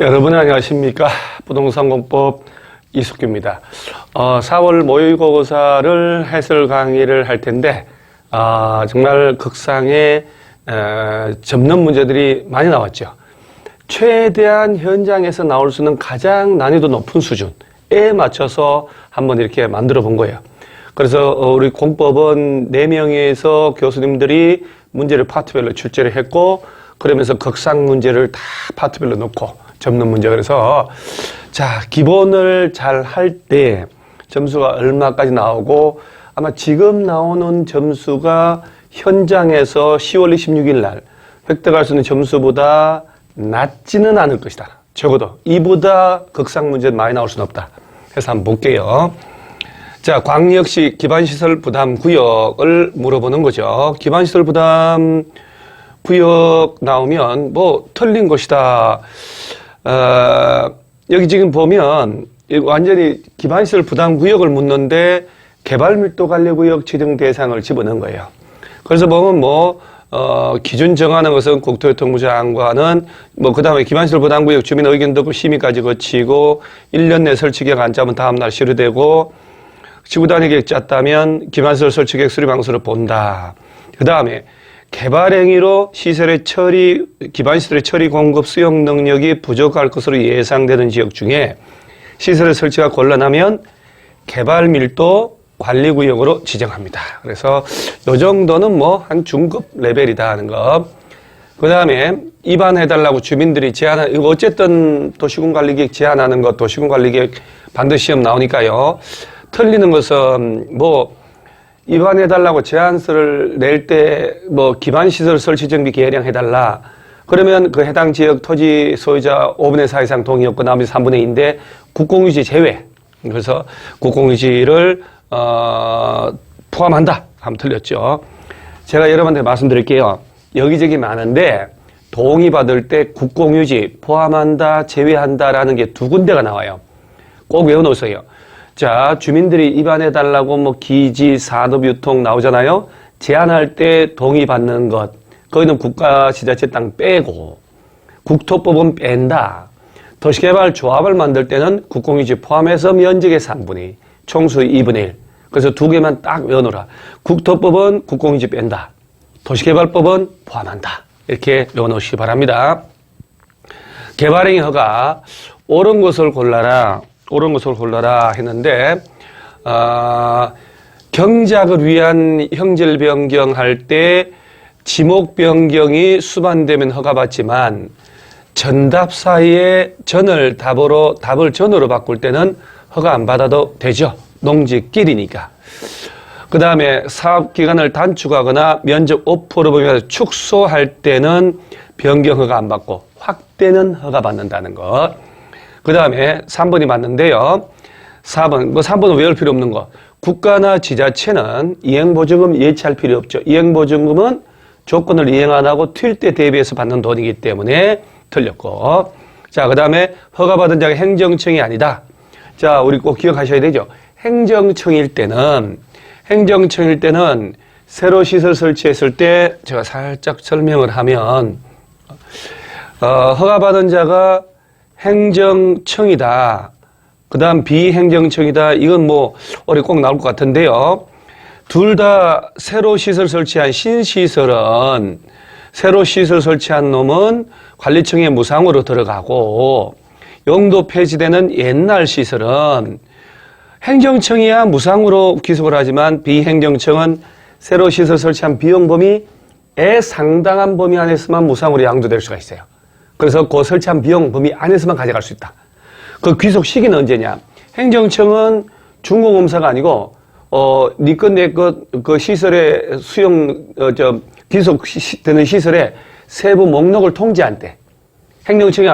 여러분 안녕하십니까? 부동산공법 이숙규입니다. 4월 모의고사를 해설 강의를 할 텐데 정말 극상의 접는 문제들이 많이 나왔죠. 최대한 현장에서 나올 수 있는 가장 난이도 높은 수준에 맞춰서 한번 이렇게 만들어 본 거예요. 그래서 우리 공법은 4명에서 교수님들이 문제를 파트별로 출제를 했고, 그러면서 극상 문제를 다 파트별로 놓고 접는 문제. 그래서 자, 기본을 잘 할 때 점수가 얼마까지 나오고, 아마 지금 나오는 점수가 현장에서 10월 26일 날 획득할 수 있는 점수보다 낮지는 않을 것이다. 적어도 이보다 극상 문제 많이 나올 수는 없다. 그래서 한번 볼게요. 자, 광역시 기반시설 부담 구역을 물어보는 거죠. 기반시설 부담 구역 나오면 뭐 틀린 것이다. 여기 지금 보면 완전히 기반시설 부담 구역을 묻는데 개발밀도관리구역 지정 대상을 집어넣은 거예요. 그래서 보면 기준 정하는 것은 국토교통부 장관은 그 다음에 기반시설 부담구역 주민 의견 듣고 심의까지 거치고 1년 내 설치 계획 안 짜면 다음날 실효되고 지구 단위 계획 짰다면 기반시설 설치 계획 수립 방식을 본다. 그 다음에 개발 행위로 기반시설의 처리 공급 수용 능력이 부족할 것으로 예상되는 지역 중에 시설의 설치가 곤란하면 개발 밀도 관리구역으로 지정합니다. 그래서 이 정도는 한 중급 레벨이다 하는 거. 그 다음에 입안해달라고 주민들이 제안한, 이거 어쨌든 도시군관리계획 제안하는 것, 도시군관리계획 반드시 시험 나오니까요. 틀리는 것은 입안해달라고 제안서를 낼 때 기반시설 설치 정비 계량 해달라. 그러면 그 해당 지역 토지 소유자 5분의 4 이상 동의 없고 나머지 3분의 2인데 국공유지 제외. 그래서 국공유지를 포함한다 하면 틀렸죠. 제가 여러분한테 말씀드릴게요. 여기저기 많은데 동의받을 때 국공유지 포함한다, 제외한다라는 게 2군데가 나와요. 꼭 외워놓으세요. 자, 주민들이 입안해달라고 기지, 산업유통 나오잖아요. 제안할 때 동의받는 것, 거기는 국가 지자체 땅 빼고 국토법은 뺀다. 도시개발 조합을 만들 때는 국공유지 포함해서 면적의 3분의 2, 총수의 2분의 1. 그래서 2개만 딱 외워놓으라. 국토법은 국공유지 뺀다. 도시개발법은 포함한다. 이렇게 외워놓으시기 바랍니다. 개발행위 허가, 옳은 것을 골라라. 옳은 것을 골라라 했는데, 경작을 위한 형질 변경할 때 지목 변경이 수반되면 허가받지만 전답 사이에 답을 전으로 바꿀 때는 허가 안 받아도 되죠. 농지끼리니까. 그 다음에 사업기간을 단축하거나 면적 5% 범위에서 축소할 때는 변경 허가 안 받고 확대는 허가 받는다는 것. 그 다음에 3번이 맞는데요. 3번은 외울 필요 없는 거. 국가나 지자체는 이행보증금 예치할 필요 없죠. 이행보증금은 조건을 이행 안 하고 튈 때 대비해서 받는 돈이기 때문에 틀렸고. 자, 그 다음에 허가받은 자가 행정청이 아니다. 자, 우리 꼭 기억하셔야 되죠. 행정청일 때는 새로 시설 설치했을 때 제가 살짝 설명을 하면, 허가받은 자가 행정청이다. 그 다음 비행정청이다. 이건 어디 꼭 나올 것 같은데요. 둘 다 새로 시설 설치한 신시설은, 새로 시설 설치한 놈은 관리청에 무상으로 들어가고, 용도 폐지되는 옛날 시설은 행정청이야 무상으로 귀속을 하지만 비행정청은 새로 시설 설치한 비용 범위에 상당한 범위 안에서만 무상으로 양도될 수가 있어요. 그래서 그 설치한 비용 범위 안에서만 가져갈 수 있다. 그 귀속 시기는 언제냐? 행정청은 중공검사가 아니고 네 것 내 것 그 시설의 귀속되는 시설의 세부 목록을 통지한 때, 행정청이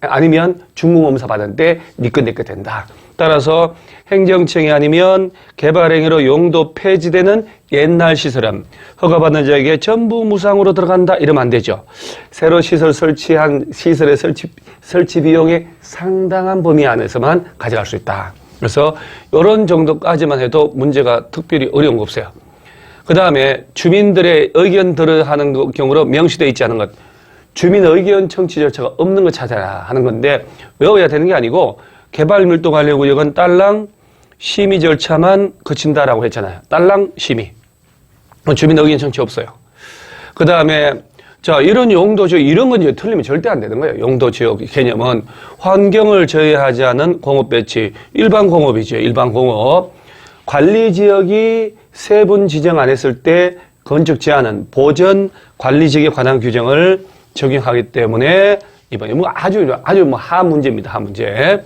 아니면 중공검사 받은 때 네 것 내 것 된다. 따라서 행정청이 아니면 개발행위로 용도 폐지되는 옛날 시설은 허가받는 자에게 전부 무상으로 들어간다 이러면 안 되죠. 새로 시설 설치한 시설의 설치 비용의 상당한 범위 안에서만 가져갈 수 있다. 그래서 이런 정도까지만 해도 문제가 특별히 어려운 거 없어요. 그 다음에 주민들의 의견 들어 하는 경우로 명시되어 있지 않은 것. 주민 의견 청취 절차가 없는 거 찾아라 하는 건데 외워야 되는 게 아니고 개발밀도관리구역은 딸랑 심의 절차만 거친다라고 했잖아요. 딸랑 심의. 주민 의견 청취 없어요. 그 다음에 자, 이런 용도지역, 이런 건 이제 틀리면 절대 안 되는 거예요. 용도지역 개념은 환경을 저해하지 않은 공업 배치, 일반 공업이죠. 일반 공업. 관리지역이 세분 지정 안 했을 때 건축 제한은 보전 관리지역에 관한 규정을 적용하기 때문에 이번에 뭐 아주 하 문제입니다. 하 문제.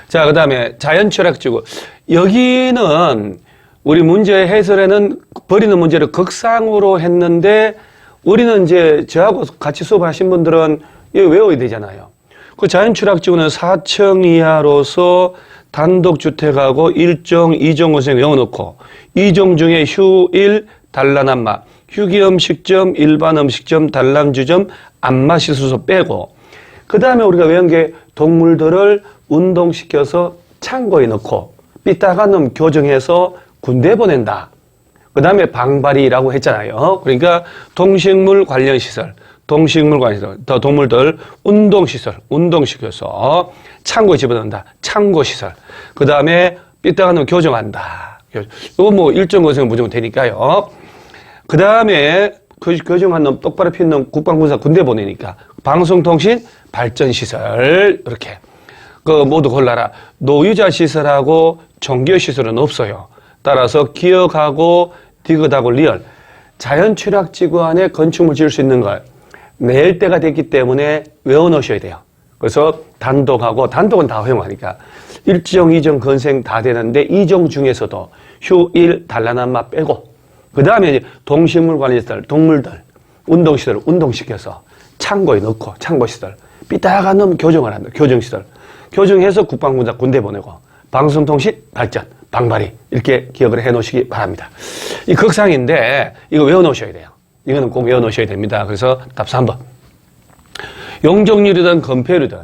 자, 그 다음에 자연취락지구. 여기는 우리 문제 해설에는 버리는 문제를 극상으로 했는데 우리는 이제 저하고 같이 수업하신 분들은 이거 외워야 되잖아요. 그 자연취락지구는 4층 이하로서 단독주택하고 1종, 2종 건설 외워놓고 2종 중에 휴1, 단란안마, 휴게음식점, 일반음식점, 단란주점, 안마시설소 빼고 그 다음에 우리가 외운 게 동물들을 운동시켜서 창고에 넣고 삐딱한 놈 교정해서 군대 보낸다. 그 다음에 방발이라고 했잖아요. 그러니까 동식물 관련 시설, 더 동물들 운동시설, 운동시켜서 창고에 집어넣는다. 창고시설. 그 다음에 삐딱한 놈 교정한다. 이거 뭐 일정 것은 무조건 되니까요. 그 다음에 교정한 놈, 똑바로 피는 놈 국방군사 군대 보내니까 방송통신 발전시설 이렇게 그 모두 골라라. 노유자 시설하고 종교시설은 없어요. 따라서 기억하고 디귿하고 리얼 자연취락지구 안에 건축물 지을 수 있는 걸 낼 때가 됐기 때문에 외워놓으셔야 돼요. 그래서 단독은 다 허용하니까 1종, 2종 건생 다 되는데 2종 중에서도 휴, 1, 단란안마 빼고 그 다음에 이제 동식물 관리시설, 동물들 운동시설을 운동시켜서 창고에 넣고 창고시설 삐딱한 놈 교정을 한다. 교정시설 교정해서 국방군사 군대 보내고 방송통신 발전 방발이 이렇게 기억을 해 놓으시기 바랍니다. 이 극상인데 이거 외워 놓으셔야 돼요. 이거는 꼭 외워 놓으셔야 됩니다. 그래서 답 3번. 용적률이든 건폐율이든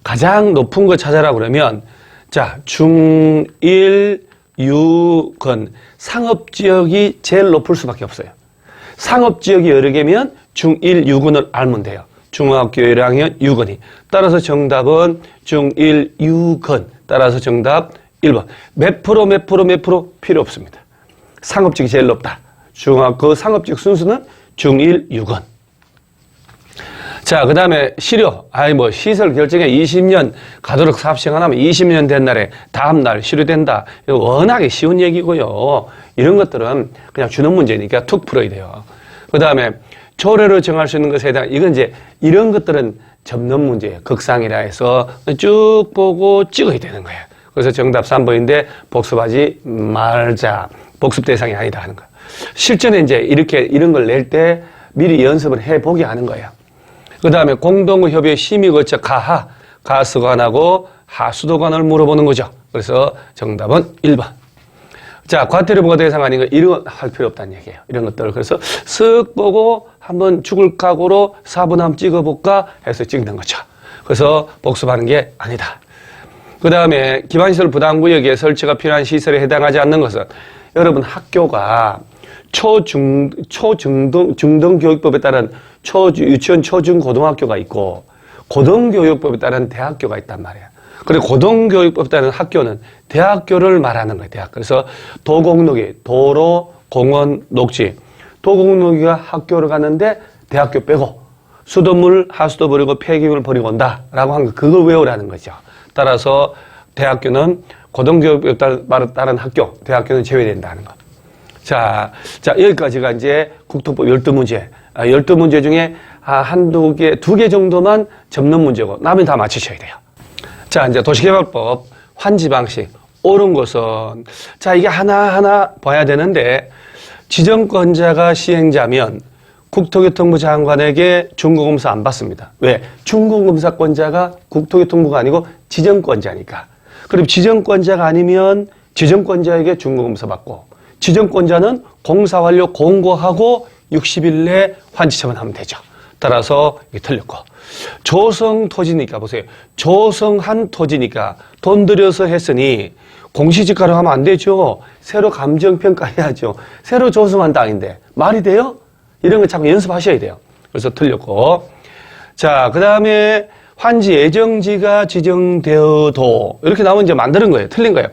가장 높은 거 찾아라 그러면 자, 중1, 유건 상업지역이 제일 높을 수밖에 없어요. 상업지역이 여러 개면 중1, 유건을 알면 돼요. 중학교 1학년 유건이. 따라서 정답은 중1, 유건. 따라서 정답 1번. 몇 프로 필요 없습니다. 상업지역이 제일 높다. 그 상업지역 순수는 중1, 유건. 자, 그 다음에 실효. 시설 결정에 20년 가도록 사업 시행하면 20년 된 날에 다음날 실효된다. 이거 워낙에 쉬운 얘기고요. 이런 것들은 그냥 주는 문제니까 툭 풀어야 돼요. 그 다음에 조례로 정할 수 있는 것에 해당, 이건 이제 이런 것들은 접는 문제예요. 극상이라 해서 쭉 보고 찍어야 되는 거예요. 그래서 정답 3번인데 복습하지 말자. 복습 대상이 아니다 하는 거예요. 실전에 이제 이런 걸 낼 때 미리 연습을 해보게 하는 거예요. 그 다음에 공동협의 심의 거쳐 가수관하고 하수도관을 물어보는 거죠. 그래서 정답은 1번. 자, 과태료 부과 대상 아닌 거 이런 거 할 필요 없다는 얘기예요. 이런 것들. 그래서 쓱 보고 한번 죽을 각오로 4분 한번 찍어볼까 해서 찍는 거죠. 그래서 복습하는 게 아니다. 그 다음에 기반시설 부담구역에 설치가 필요한 시설에 해당하지 않는 것은 여러분 학교가 중등교육법에 따른 유치원, 초중, 고등학교가 있고 고등교육법에 따른 대학교가 있단 말이에요. 그리고 고등교육법에 따른 학교는 대학교를 말하는 거예요. 대학. 그래서 도공록이 도로, 공원, 녹지. 도공록이가 학교를 가는데 대학교 빼고 수돗물, 하수도 버리고 폐기물 버리고 온다라고 한 거 그걸 외우라는 거죠. 따라서 대학교는 고등교육법에 따른 학교, 대학교는 제외된다는 거. 자, 여기까지가 이제 국토법 12문제. 12문제 중에 한두 개, 2개 정도만 접는 문제고, 남은 다 맞추셔야 돼요. 자, 이제 도시개발법, 환지 방식, 옳은 것은, 자, 이게 하나하나 봐야 되는데, 지정권자가 시행자면 국토교통부 장관에게 준공검사 안 받습니다. 왜? 준공검사권자가 국토교통부가 아니고 지정권자니까. 그럼 지정권자가 아니면 지정권자에게 준공검사 받고, 지정권자는 공사 완료 공고하고 60일 내 환지 처분하면 되죠. 따라서 이게 틀렸고. 조성 토지니까 보세요. 조성한 토지니까 돈 들여서 했으니 공시지가로 하면 안 되죠. 새로 감정평가해야죠. 새로 조성한 땅인데 말이 돼요? 이런 거 자꾸 연습하셔야 돼요. 그래서 틀렸고. 자, 그 다음에 환지 예정지가 지정되어도 이렇게 나오면 이제 만드는 거예요. 틀린 거예요.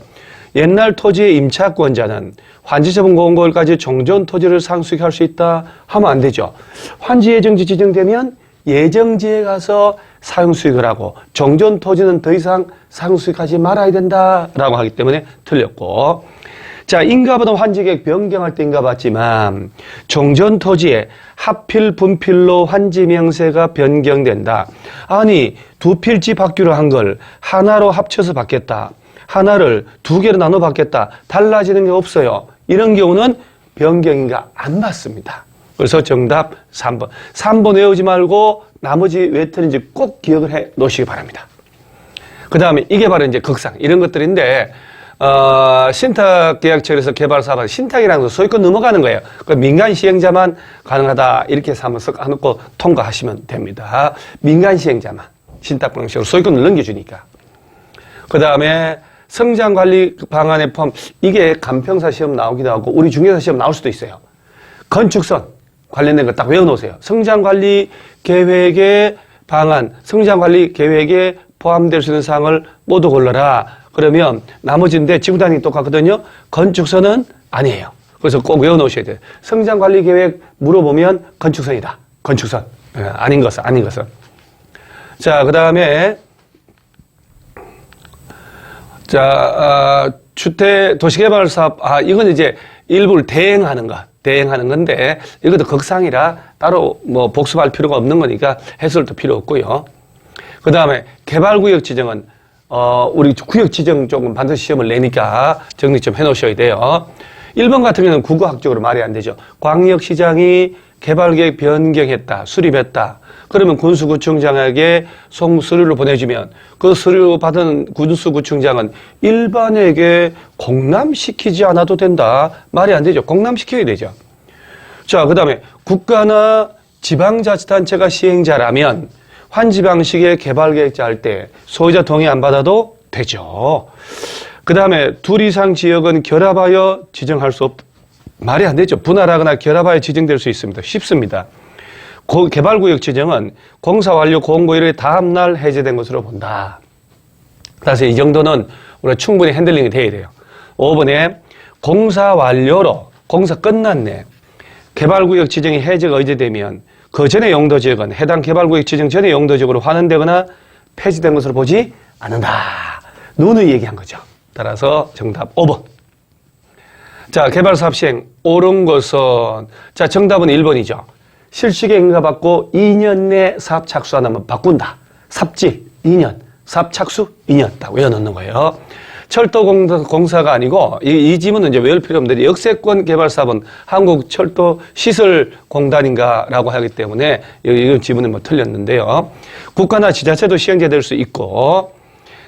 옛날 토지의 임차권자는 환지처분 공고일까지 종전 토지를 상속할 수 있다 하면 안 되죠. 환지 예정지 지정되면 예정지에 가서 사용수익을 하고 종전 토지는 더 이상 사용수익하지 말아야 된다라고 하기 때문에 틀렸고, 자, 인가보다 환지계획 변경할 때 인가받지만 종전 토지에 합필 분필로 환지 명세가 변경된다. 아니, 두 필지 받기로 한 걸 하나로 합쳐서 받겠다. 하나를 두 개로 나눠 받겠다. 달라지는 게 없어요. 이런 경우는 변경인가 안 받습니다. 그래서 정답 3번. 3번 외우지 말고 나머지 왜 틀린지 꼭 기억을 해 놓으시기 바랍니다. 그 다음에 이게 바로 이제 극상 이런 것들인데, 신탁계약처에서 개발사업은 신탁이라는 건 소유권 넘어가는 거예요. 그 민간 시행자만 가능하다 이렇게 해서 한번 쓱 해놓고 통과하시면 됩니다. 민간 시행자만 신탁 방식으로 소유권을 넘겨주니까. 그 다음에 성장관리 방안의 포함, 이게 간평사 시험 나오기도 하고 우리 중개사 시험 나올 수도 있어요. 건축선 관련된 거 딱 외워놓으세요. 성장관리 계획의 방안, 성장관리 계획에 포함될 수 있는 사항을 모두 골라라. 그러면 나머지인데 지구 단위 똑같거든요. 건축선은 아니에요. 그래서 꼭 외워놓으셔야 돼요. 성장관리 계획 물어보면 건축선이다. 건축선. 아닌 것은, 아닌 것은. 자, 그 다음에 자, 주택 도시개발 사업, 이건 이제 일부를 대행하는 건데, 이것도 극상이라 따로 뭐 복습할 필요가 없는 거니까 해설도 필요 없고요. 그 다음에 개발구역 지정은, 우리 구역 지정 쪽은 반드시 시험을 내니까 정리 좀 해 놓으셔야 돼요. 1번 같은 경우는 국어학적으로 말이 안 되죠. 광역시장이 개발계획 변경했다, 수립했다. 그러면 군수구청장에게 송수료를 보내주면 그 수료 받은 군수구청장은 일반에게 공람시키지 않아도 된다. 말이 안 되죠. 공람시켜야 되죠. 자, 그 다음에 국가나 지방자치단체가 시행자라면 환지 방식의 개발계획 짤 때 소유자 동의 안 받아도 되죠. 그 다음에 둘 이상 지역은 결합하여 지정할 수 없다. 말이 안 되죠. 분할하거나 결합하여 지정될 수 있습니다. 쉽습니다. 개발구역 지정은 공사 완료 공고일의 다음날 해제된 것으로 본다. 따라서 이 정도는 우리가 충분히 핸들링이 돼야 돼요. 5번에 공사 완료로 공사 끝났네. 개발구역 지정이 해제가 의제되면 그 전에 용도지역은 해당 개발구역 지정 전에 용도지역으로 환원되거나 폐지된 것으로 보지 않는다. 누누이 얘기한 거죠. 따라서 정답 5번. 자, 개발사업 시행 옳은 것은, 자, 정답은 1번이죠. 실시계 인가받고 2년 내 사업 착수 안 하면 바꾼다. 삽지 2년, 사업 착수 2년 딱 외워놓는 거예요. 철도공사가 아니고 이 지문은 이제 외울 필요 없는데 역세권 개발사업은 한국철도시설공단인가라고 하기 때문에 이건 지문은 뭐 틀렸는데요. 국가나 지자체도 시행자 될 수 있고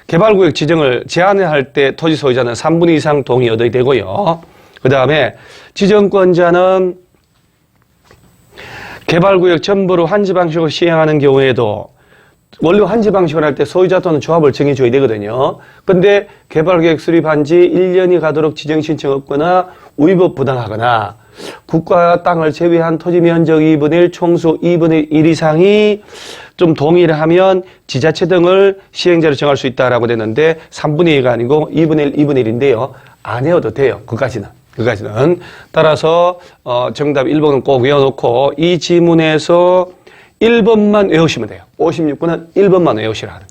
개발구역 지정을 제한할 때 토지 소유자는 3분의 2 이상 동의 얻어야 되고요. 그 다음에 지정권자는 개발구역 전부로 환지 방식으로 시행하는 경우에도 원래 환지 방식을 할 때 소유자 또는 조합을 정해줘야 되거든요. 근데 개발계획 수립한 지 1년이 가도록 지정 신청 없거나 위법 부당하거나 국가 땅을 제외한 토지 면적 2분의 1, 총수 2분의 1 이상이 좀 동의를 하면 지자체 등을 시행자로 정할 수 있다라고 됐는데 3분의 2가 아니고 2분의 1, 2분의 1인데요. 안 해도 돼요. 그까지는. 따라서 정답 1번은 꼭 외워놓고 이 지문에서 1번만 외우시면 돼요. 56번은 1번만 외우시라는 거.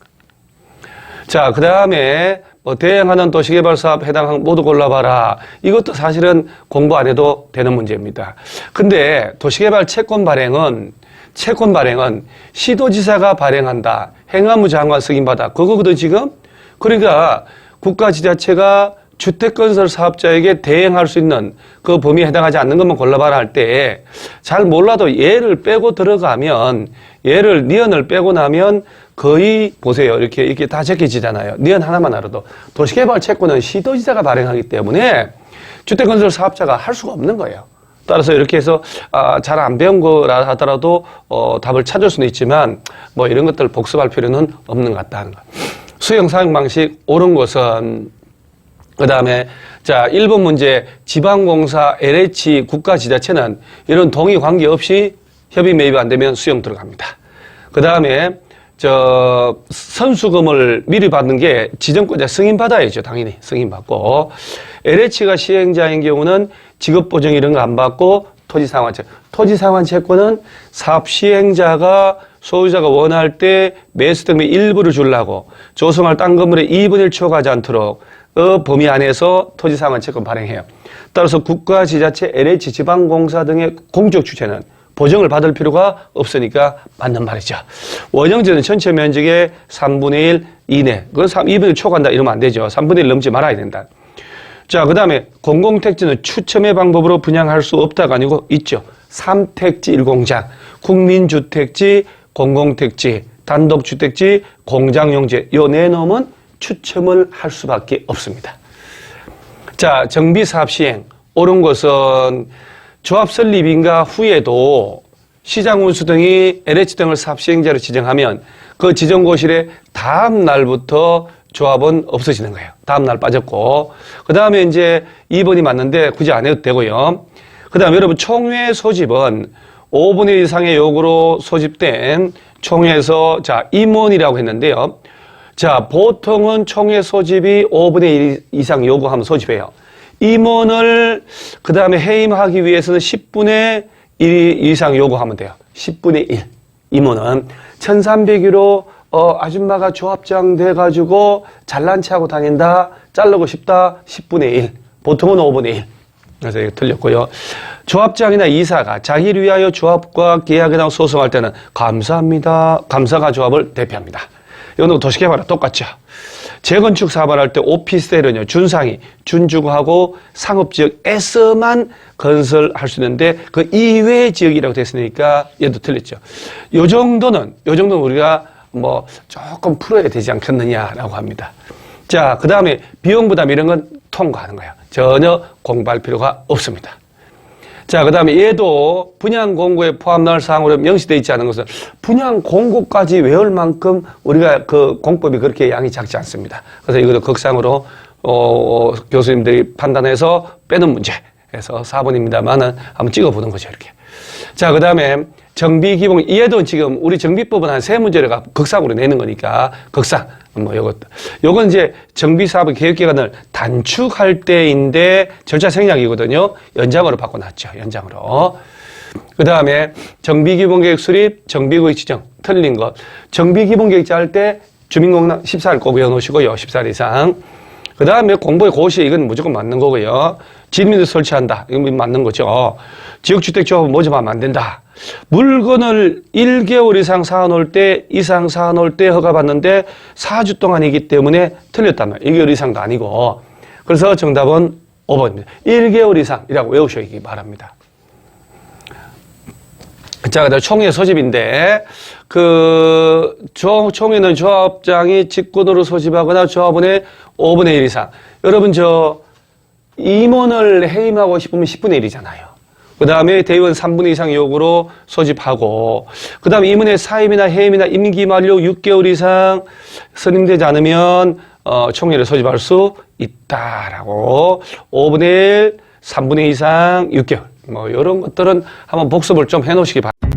자, 그 다음에 대행하는 도시개발사업 해당 항목 모두 골라봐라. 이것도 사실은 공부 안 해도 되는 문제입니다. 근데 도시개발 채권 발행은 시도지사가 발행한다. 행안부 장관 승인받아. 그거거든 지금. 그러니까 국가 지자체가 주택건설 사업자에게 대행할 수 있는 그 범위에 해당하지 않는 것만 골라봐라 할 때 잘 몰라도 얘를 빼고 들어가면 니은을 빼고 나면 거의 보세요. 이렇게 다 적혀지잖아요. 니은 하나만 알아도. 도시개발 채권은 시도지사가 발행하기 때문에 주택건설 사업자가 할 수가 없는 거예요. 따라서 이렇게 해서 잘 안 배운 거라 하더라도 답을 찾을 수는 있지만 뭐 이런 것들 복습할 필요는 없는 것 같다 하는 거. 수용 사용 방식 옳은 것은 그 다음에 자 1번 문제 지방공사 LH 국가지자체는 이런 동의 관계없이 협의 매입 안 되면 수용 들어갑니다. 그 다음에 선수금을 미리 받는 게 지정권자 승인받아야죠. 당연히 승인받고. LH가 시행자인 경우는 직업보정 이런 거 안 받고 토지상환 채권은 사업 시행자가 소유자가 원할 때 매수 등의 일부를 주려고 조성할 땅 건물의 2분의 1 초과하지 않도록 범위 안에서 토지상환 채권 발행해요. 따라서 국가, 지자체, LH, 지방공사 등의 공적 주체는 보정을 받을 필요가 없으니까 맞는 말이죠. 원형지는 전체 면적의 3분의 1 이내, 그건 2분의 1 초과한다 이러면 안 되죠. 3분의 1 넘지 말아야 된다. 자, 그 다음에 공공택지는 추첨의 방법으로 분양할 수 없다가 아니고 있죠. 3택지 1공장, 국민주택지, 공공택지, 단독주택지, 공장용지 요 네 놈은 추첨을 할 수밖에 없습니다. 자, 정비사업 시행. 옳은 것은 조합 설립인가 후에도 시장운수 등이 LH 등을 사업 시행자로 지정하면 그 지정고실의 다음 날부터 조합은 없어지는 거예요. 다음 날 빠졌고. 그 다음에 이제 2번이 맞는데 굳이 안 해도 되고요. 그 다음에 여러분 총회 소집은 5분의 1 이상의 요구로 소집된 총회에서 자, 임원이라고 했는데요. 자, 보통은 총회 소집이 5분의 1 이상 요구하면 소집해요. 임원을 그 다음에 해임하기 위해서는 10분의 1 이상 요구하면 돼요. 10분의 1. 임원은 1300유로 아줌마가 조합장 돼가지고 잘난 체하고 다닌다. 자르고 싶다. 10분의 1. 보통은 5분의 1. 그래서 이거 틀렸고요. 조합장이나 이사가 자기를 위하여 조합과 계약이나 소송할 때는 감사합니다. 감사가 조합을 대표합니다. 이거는 도시개발과 똑같죠. 재건축 사업을 할 때 오피스텔은요, 준상이, 준주거하고 상업지역에서만 건설할 수 있는데 그 이외의 지역이라고 됐으니까 얘도 틀렸죠. 요 정도는 우리가 뭐 조금 풀어야 되지 않겠느냐라고 합니다. 자, 그 다음에 비용 부담 이런 건 통과하는 거예요. 전혀 공부할 필요가 없습니다. 자, 그 다음에 얘도 분양 공고에 포함할 사항으로 명시되어 있지 않은 것은 분양 공고까지 외울 만큼 우리가 그 공법이 그렇게 양이 작지 않습니다. 그래서 이것도 극상으로 교수님들이 판단해서 빼는 문제. 그래서 4번입니다만은 한번 찍어보는 거죠, 이렇게. 자, 그 다음에 정비기본, 얘도 지금 우리 정비법은 한 3문제를 극상으로 내는 거니까 극상. 뭐 요건 이제 정비사업의 계획기간을 단축할 때인데 절차 생략이거든요. 연장으로 바꿔놨죠. 연장으로. 그 다음에 정비기본계획 수립, 정비구역 지정. 틀린 것. 정비기본계획 짤 때 주민공단 14일 꼭 외워놓으시고요. 14일 이상. 그 다음에 공보의 고시, 이건 무조건 맞는 거고요. 진미를 설치한다. 이건 맞는 거죠. 지역주택조합은 모집하면 안 된다. 물건을 1개월 이상 사놓을 때, 허가받는데 4주 동안이기 때문에 틀렸단 말이에요. 1개월 이상도 아니고. 그래서 정답은 5번입니다. 1개월 이상이라고 외우시기 바랍니다. 자, 그다음 총회 소집인데, 총회는 조합장이 직권으로 소집하거나 조합원의 5분의 1 이상. 여러분, 임원을 해임하고 싶으면 10분의 1이잖아요. 그 다음에 대의원 3분의 2 이상 요구로 소집하고, 그 다음에 임원의 사임이나 해임이나 임기 만료 6개월 이상 선임되지 않으면, 총회를 소집할 수 있다라고. 5분의 1, 3분의 2 이상 6개월. 뭐, 이런 것들은 한번 복습을 좀 해 놓으시기 바랍니다.